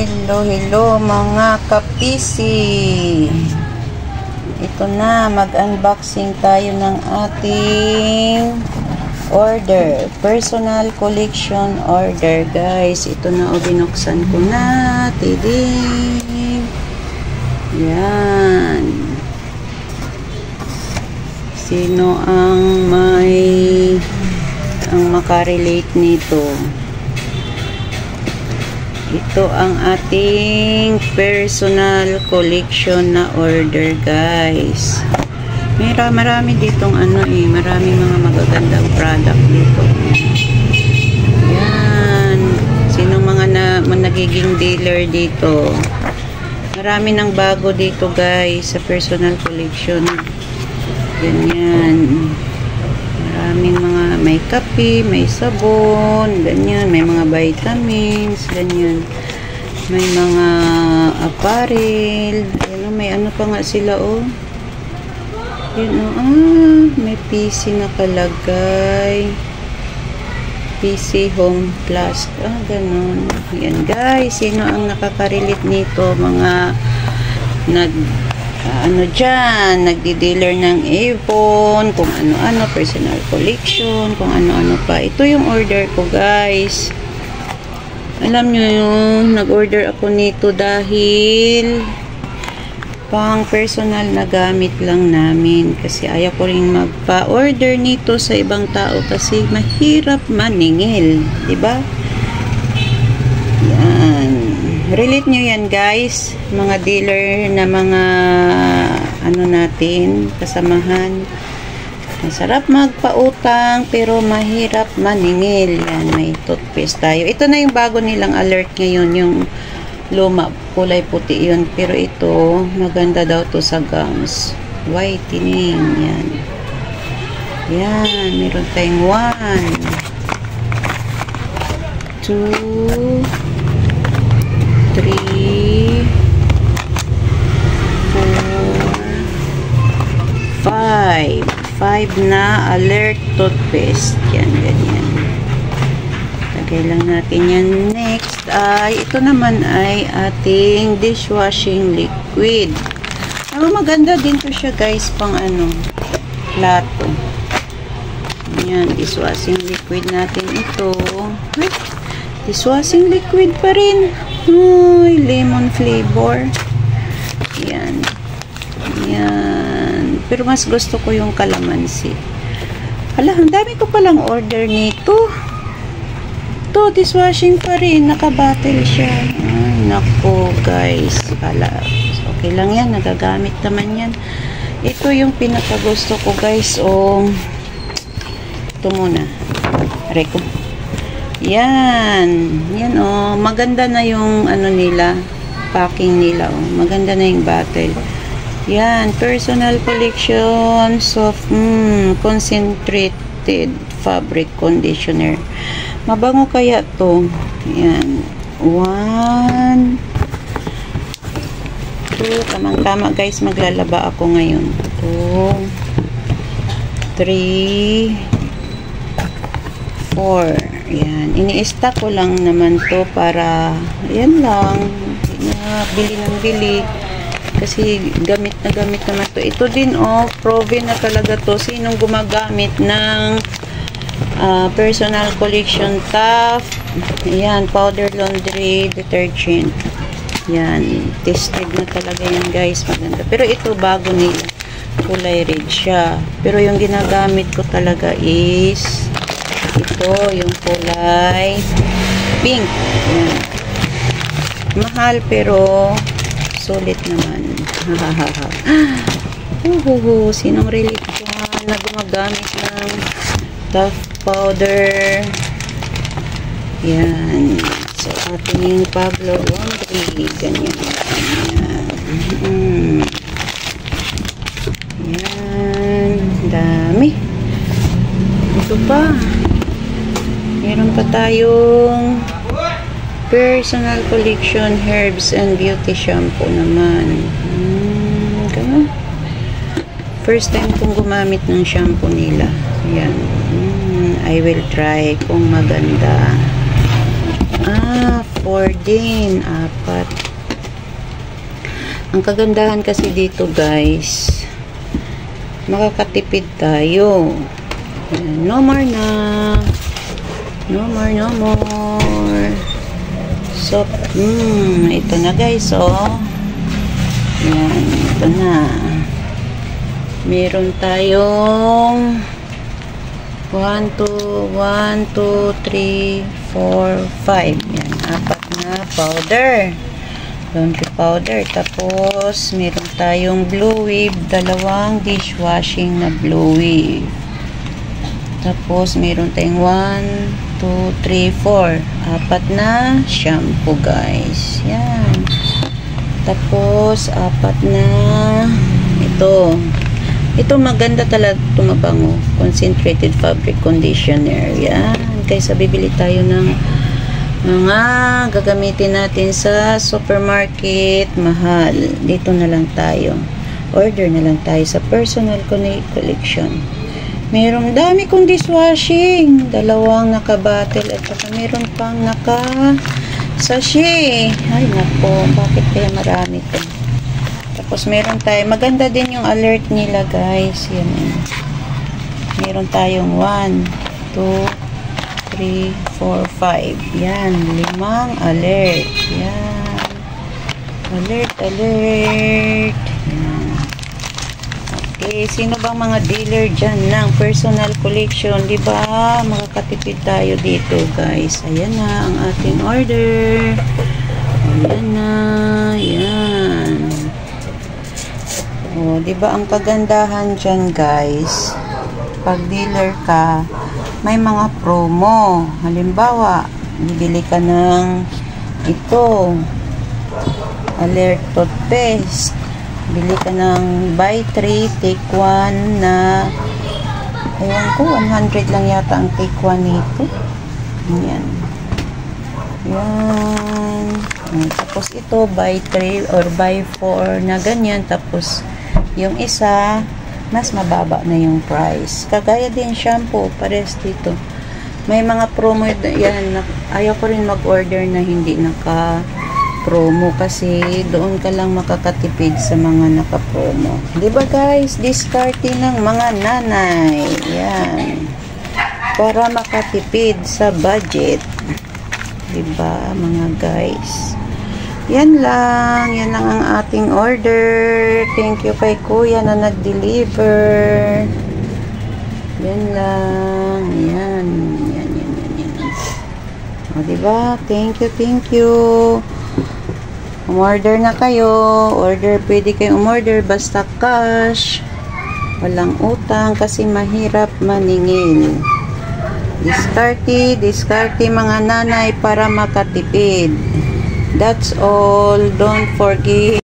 Hello mga kapisi. Ito na, mag-unboxing tayo ng ating order. Personal collection order, guys. Ito na, binuksan ko na. Tiding. Yan. Sino ang makarelate nito? Ito ang ating personal collection na order, guys. Marami ditong maraming mga magagandang product dito. Yan. Sino mga nagiging dealer dito? Marami ng bago dito, guys, sa personal collection. Ganyan. Maraming mga, may kape, may sabon, ganyan, may mga vitamins, ganyan. May mga apparel, may ano pa nga sila, oh. Yun, may PC nakalagay. PC Home Plus. Ganun. Yan, guys. Sino ang nakaka-relate nito? Mga nagdi-dealer ng iPhone, kung ano-ano, personal collection, kung ano-ano pa. Ito yung order ko, guys. Alam nyo yun, nag-order ako nito dahil pang personal na gamit lang namin. Kasi ayaw ko rin magpa-order nito sa ibang tao kasi mahirap maningil. Diba? Yan. Relate nyo yan, guys. Mga dealer na mga natin, kasamahan. Masarap magpautang pero mahirap maningil. Yan, may toothpaste tayo. Ito na yung bago nilang alert ngayon, yung luma, kulay puti yun. Pero ito, maganda daw to sa gums. Whitening, yan. Yan, meron tayong 1, 2, 3, 4, 5 na alert toothpaste. Yan, ganyan. Lagay lang natin yan. Next ay, ito naman ay ating dishwashing liquid. Maganda din to siya, guys, pang plato. Yan, dishwashing liquid natin ito. Ay, dishwashing liquid pa rin. Ay, lemon flavor. Yan. Yan. Pero mas gusto ko yung kalamansi. Hala, ang dami ko palang order nito. Ito, dishwashing pa rin. Naka-bottle siya. Ay, naku, guys. Hala, okay lang yan. Nagagamit naman yan. Ito yung pinakagusto ko, guys. Ito muna. Reko. Yan. Yan, maganda na yung nila, packing nila, maganda na yung bottle. Yan, personal collection soft concentrated fabric conditioner. Mabango kaya to. Yan. 1, 2, tamang-tama, guys, maglalaba ako ngayon. 2, 3, 4. Yan, ini-stack ko lang naman to para yan lang, bili ng bili kasi gamit na gamit naman to. Ito din, proven na talaga to. Sinong gumagamit ng personal collection towel, yan, powder laundry detergent, yan, tested na talaga yan, guys, maganda. Pero ito bago nila, kulay red siya, pero yung ginagamit ko talaga is ito, yung kulay pink. Yan. Mahal pero sulit naman. Sinong relate dyan na gumagamit ng tough powder? Yan. So, ating Pablo laundry. Ganyan. Yan. Dami. Ito pa. Meron pa tayong personal collection herbs and beauty shampoo naman. Ganun. First time kong gumamit ng shampoo nila. Yan. I will try kung maganda. 4 din. 4. Ang kagandahan kasi dito guys, makakatipid tayo. No more na. No more. So, ito na guys, oh. Yan, ito na. Meron tayong 1, 2, 3, 4, 5. Yan, 4 na powder. Laundry powder. Tapos, meron tayong Blue Wave, 2 dishwashing na Blue Wave. Tapos, meron tayong 1, 2, 3, 4. 4 na shampoo, guys. Yan. Tapos, 4 na ito. Ito maganda talaga, mabango. Concentrated fabric conditioner. Yan. Kaysa bibili tayo ng mga gagamitin natin sa supermarket, mahal. Dito na lang tayo. Order na lang tayo sa personal collection. Meron dami kong dishwashing. 2 naka-bottle at saka meron pang naka-sachet. Ay nako, bakit kaya marami to? Tapos meron tayo, maganda din yung alert nila guys. Yan. Meron tayong 1, 2, 3, 4, 5. Yan, 5 alert. Yan. Alert. Yan. Okay, sino bang mga dealer dyan ng personal collection? Diba? Makakatipid tayo dito, guys. Ayan na ang ating order. Ayan na. Yan. O, diba ang kagandahan dyan, guys? Pag dealer ka, may mga promo. Halimbawa, bibili ka ng ito, alert toothpaste. Bili ka ng buy 3, take 1 na, ewan ko, 100 lang yata ang take 1 nito. Yan. Yan. Tapos ito, buy 3 or buy 4 na ganyan. Tapos, yung isa, mas mababa na yung price. Kagaya din shampoo, pares dito. May mga promo yan. Ayaw ko rin mag-order na hindi naka-promo kasi doon ka lang makakatipid sa mga naka-promo. Diba guys? Discarding ng mga nanay. Yan. Para makatipid sa budget. Diba mga guys? Yan lang ang ating order. Thank you kay kuya na nag-deliver. Yan lang. Yan. O, diba? Thank you. Umorder na kayo. Pwede kayong umorder basta cash. Walang utang kasi mahirap maningil. Diskarte mga nanay para makatipid. That's all. Don't forget